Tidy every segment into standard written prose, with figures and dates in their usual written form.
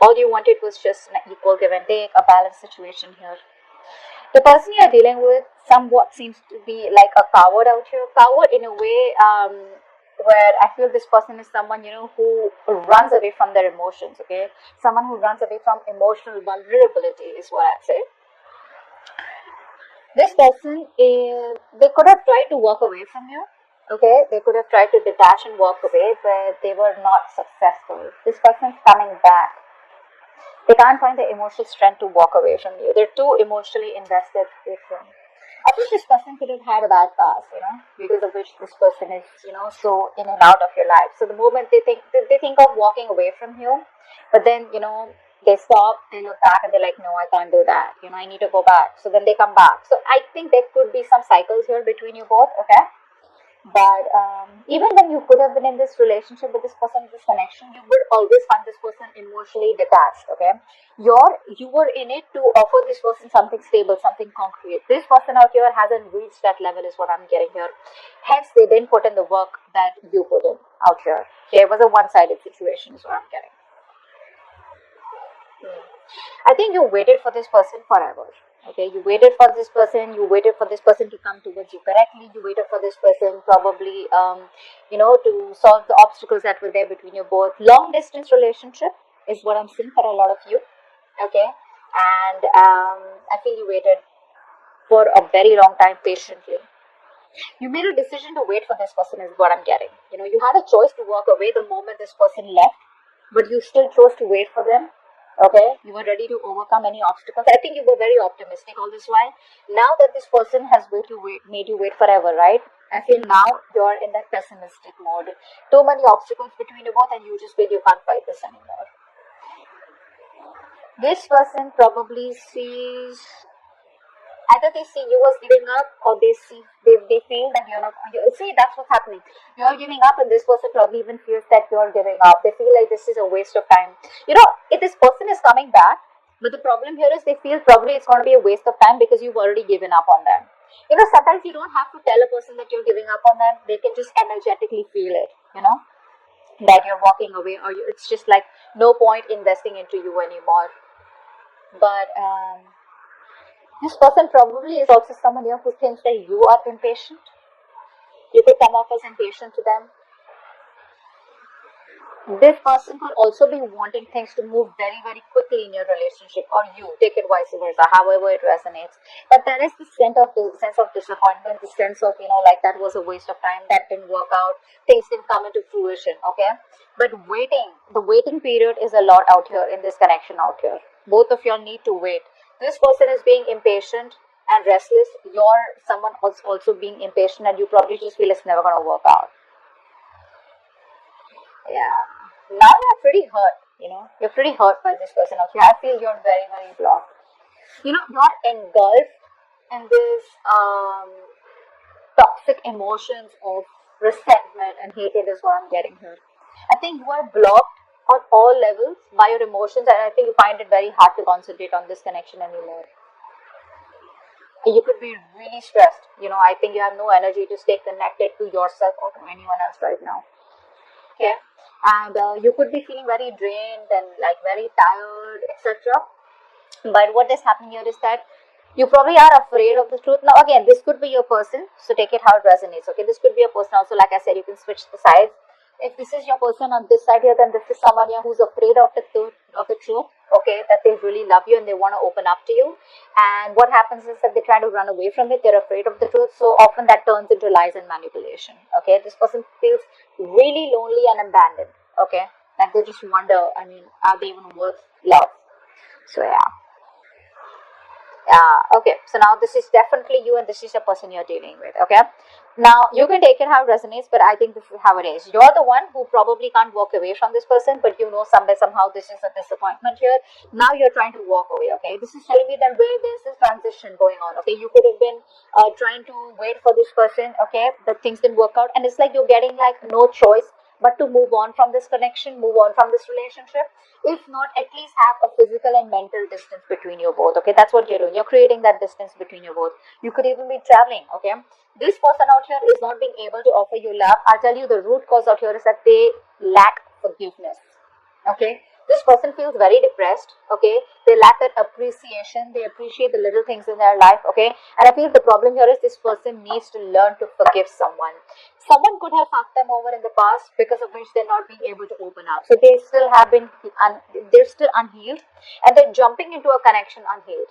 All you wanted was just an equal give and take, a balanced situation here. The person you're dealing with somewhat seems to be like a coward out here. Coward in a way, where I feel this person is someone, who runs away from their emotions, okay? Someone who runs away from emotional vulnerability is what I'd say. This person they could have tried to walk away from you, okay? They could have tried to detach and walk away, but they were not successful. This person's coming back. They can't find the emotional strength to walk away from you. They're too emotionally invested with you. I think this person could have had a bad past, because of which this person is, so in and out of your life. So the moment they think of walking away from you, but then, they stop, they look back and they're like, no, I can't do that. I need to go back. So then they come back. So I think there could be some cycles here between you both, okay? But even when you could have been in this relationship with this person, this connection, you would always find this person emotionally detached, okay? You were in it to offer this person something stable, something concrete. This person out here hasn't reached that level is what I'm getting here. Hence, they didn't put in the work that you put in out here. Okay, it was a one-sided situation is what I'm getting. I think you waited for this person forever. Okay, you waited for this person to come towards you correctly. You waited for this person probably, to solve the obstacles that were there between you both. Long distance relationship is what I'm seeing for a lot of you. Okay, and I feel you waited for a very long time patiently. You made a decision to wait for this person is what I'm getting. You had a choice to walk away the moment this person left, but you still chose to wait for them. Okay, you were ready to overcome any obstacles. I think you were very optimistic all this while. Now that this person has made you wait forever, right? I feel now you're in that pessimistic mode. Too many obstacles between you both, and you just feel you can't fight this anymore. This person probably sees, either they see you as giving up, or they feel that you're not. See, that's what's happening. You're giving up, and this person probably even feels that you're giving up. They feel like this is a waste of time. If this person is coming back, but the problem here is they feel probably it's going to be a waste of time because you've already given up on them. Sometimes you don't have to tell a person that you're giving up on them. They can just energetically feel it. That you're walking away, or it's just like no point investing into you anymore. But this person probably is also someone here who thinks that you are impatient. You could come off as impatient to them. This person could also be wanting things to move very, very quickly in your relationship, or you take it vice versa, however it resonates. But there is this sense of disappointment, the sense of, like that was a waste of time, that didn't work out, things didn't come into fruition, okay? But the waiting period is a lot out here in this connection out here. Both of you need to wait. This person is being impatient and restless. You're someone else also being impatient, and you probably just feel it's never going to work out. Yeah. Now you're pretty hurt, You're pretty hurt by this person. Okay, I feel you're very, very blocked. You're engulfed in this toxic emotions of resentment and hatred is what I'm getting here. I think you are blocked on all levels by your emotions, and I think you find it very hard to concentrate on this connection anymore. You could be really stressed. I think you have no energy to stay connected to yourself or to anyone else right now. Okay, and you could be feeling very drained and like very tired, etc. But what is happening here is that you probably are afraid of the truth. Now again, this could be your person, so take it how it resonates. Okay, this could be a person also. Like I said, you can switch the sides. If this is your person on this side here, then this is someone here who's afraid of the truth. Okay, that they really love you and they want to open up to you. And what happens is that they try to run away from it. They're afraid of the truth. So often that turns into lies and manipulation. Okay, this person feels really lonely and abandoned. Okay, and they just wonder, are they even worth love? So yeah. Okay, so now this is definitely you and this is the person you're dealing with, okay? Now, you can take it how it resonates, but I think this is how it is. You're the one who probably can't walk away from this person, but somewhere, somehow this is a disappointment here. Now you're trying to walk away, okay? This is telling me that where there's this transition going on, okay? You could have been trying to wait for this person, okay? But things didn't work out, and it's like you're getting like no choice but to move on from this connection, move on from this relationship. If not, at least have a physical and mental distance between you both. Okay, that's what you're doing. You're creating that distance between you both. You could even be traveling. Okay, this person out here is not being able to offer you love. I'll tell you the root cause out here is that they lack forgiveness. Okay, this person feels very depressed. Okay, they lack that appreciation, they appreciate the little things in their life. Okay, and I feel the problem here is this person needs to learn to forgive someone. Someone could have fucked them over in the past, because of which they're not being able to open up, so they still have been they're still unhealed, and they're jumping into a connection unhealed,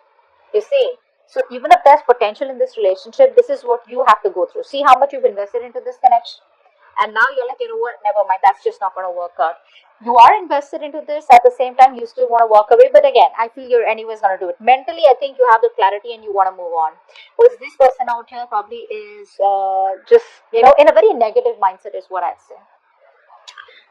you see. So even if there's potential in this relationship, this is what you have to go through. See how much you've invested into this connection, and now you're like, you know what, never mind, that's just not going to work out. You are invested into this, at the same time you still want to walk away, but again, I feel you're anyways going to do it. Mentally, I think you have the clarity and you want to move on. Whereas this person out here probably is just, in a very negative mindset, is what I'd say.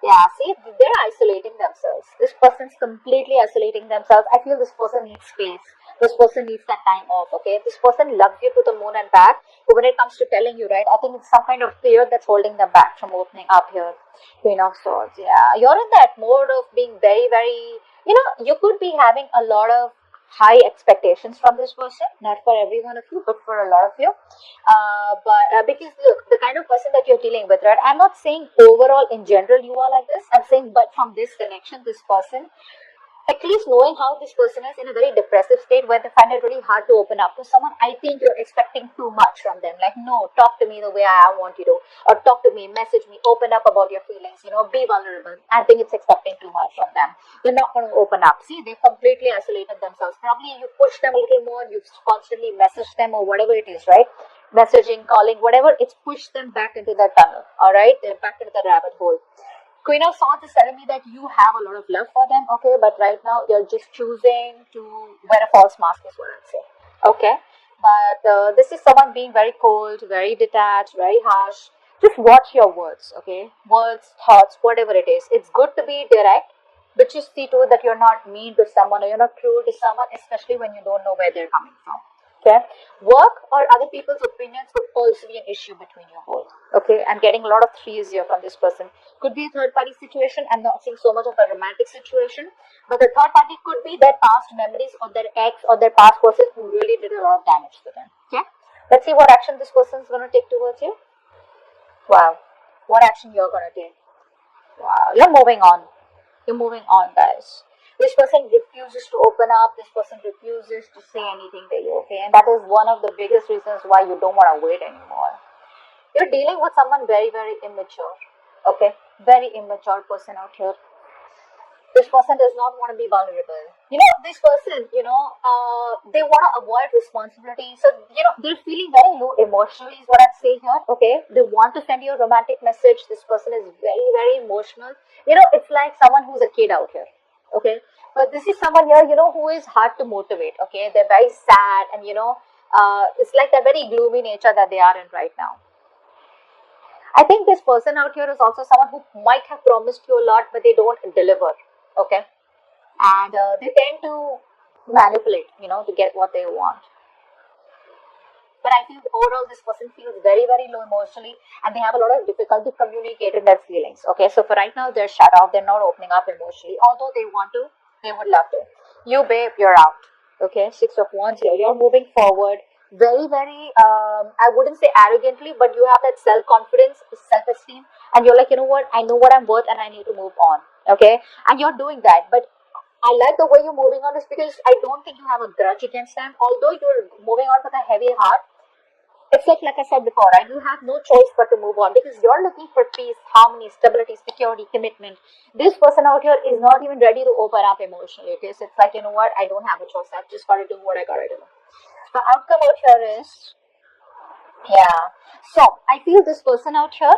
Yeah, see, they're isolating themselves. This person's completely isolating themselves. I feel this person needs space. This person needs that time off, okay? This person loves you to the moon and back. But when it comes to telling you, right, I think it's some kind of fear that's holding them back from opening up here. Queen of Swords, yeah. You're in that mode of being very, very, you could be having a lot of high expectations from this person. Not for every one of you, but for a lot of you. But because look, the kind of person that you're dealing with, right? I'm not saying overall in general you are like this. I'm saying, but from this connection, this person, at least knowing how this person is in a very depressive state where they find it really hard to open up to someone, I think you're expecting too much from them. Like, no, talk to me the way I want you to, or talk to me, message me, open up about your feelings, be vulnerable. I think it's expecting too much from them. They're not going to open up. See, they completely isolated themselves. Probably you push them a little more, you constantly message them or whatever it is, right? Messaging, calling, whatever, it's pushed them back into that tunnel, all right? They're back into the rabbit hole. Queen of Swords is telling me that you have a lot of love for them, okay, but right now you're just choosing to wear a false mask, is what I'm saying, okay? But this is someone being very cold, very detached, very harsh. Just watch your words, okay? Words, thoughts, whatever it is. It's good to be direct, but just see to it that you're not mean to someone or you're not cruel to someone, especially when you don't know where they're coming from. Okay, work or other people's opinions could also be an issue between you both. Okay, I'm getting a lot of threes here from this person. Could be a third party situation. I'm not seeing so much of a romantic situation, but the third party could be their past memories or their ex or their past person who really did a lot of damage to them. Okay, let's see what action this person is going to take towards you. Wow, what action you're going to take? Wow, you're moving on. You're moving on, guys. This person refuses to open up. This person refuses to say anything to you, okay? And that is one of the biggest reasons why you don't want to wait anymore. You're dealing with someone very, very immature, okay? Very immature person out here. This person does not want to be vulnerable. This person, they want to avoid responsibility. So, they're feeling very low emotionally is what I'd say here, okay? They want to send you a romantic message. This person is very, very emotional. It's like someone who's a kid out here, okay? But this is someone here, who is hard to motivate, okay? They're very sad and, it's like that very gloomy nature that they are in right now. I think this person out here is also someone who might have promised you a lot, but they don't deliver, okay? And they tend to manipulate, to get what they want. But I feel overall this person feels very, very low emotionally and they have a lot of difficulty communicating their feelings. Okay, so for right now, they're shut off. They're not opening up emotionally. Although they want to, they would love to. You, babe, you're out. Okay, Six of Wands here. You're moving forward. Very, very, I wouldn't say arrogantly, but you have that self-confidence, self-esteem. And you're like, you know what? I know what I'm worth and I need to move on. Okay, and you're doing that. But I like the way you're moving on is because I don't think you have a grudge against them. Although you're moving on with a heavy heart, it's like I said before, right? You have no choice but to move on because you're looking for peace, harmony, stability, security, commitment. This person out here is not even ready to open up emotionally. Okay, so it's like, you know what? I don't have a choice. I've just got to do what I got to do. The outcome out here is, yeah. So I feel this person out here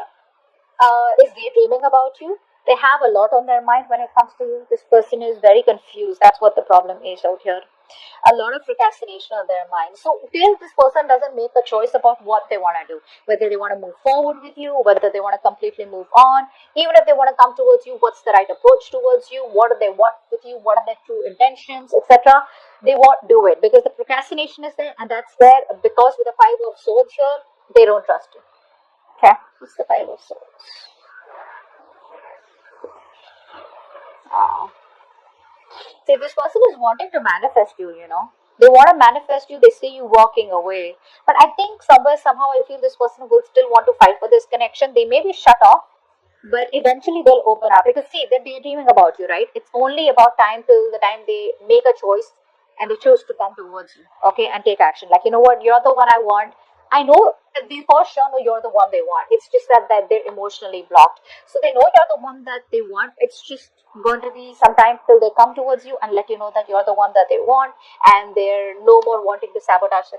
is daydreaming about you. They have a lot on their mind when it comes to you. This person is very confused. That's what the problem is out here. A lot of procrastination on their mind. So till this person doesn't make a choice about what they want to do, whether they want to move forward with you, whether they want to completely move on, even if they want to come towards you, what's the right approach towards you, what do they want with you, what are their true intentions, etc. They won't do it because the procrastination is there, and that's there because with the Five of Swords here, they don't trust you. Okay, what's the Five of Swords? See, this person is wanting to manifest you, They want to manifest you, they see you walking away. But I think somewhere, somehow, I feel this person will still want to fight for this connection. They may be shut off, But eventually they'll open up, because see, they're daydreaming about you, right? It's only about time till the time they make a choice and they choose to come towards you, okay, and take action. Like, you know what, you're the one I want. I know that they for sure know you're the one they want. It's just that they're emotionally blocked. So they know you're the one that they want. It's just going to be some time till they come towards you and let you know that you're the one that they want, and they're no more wanting to sabotage the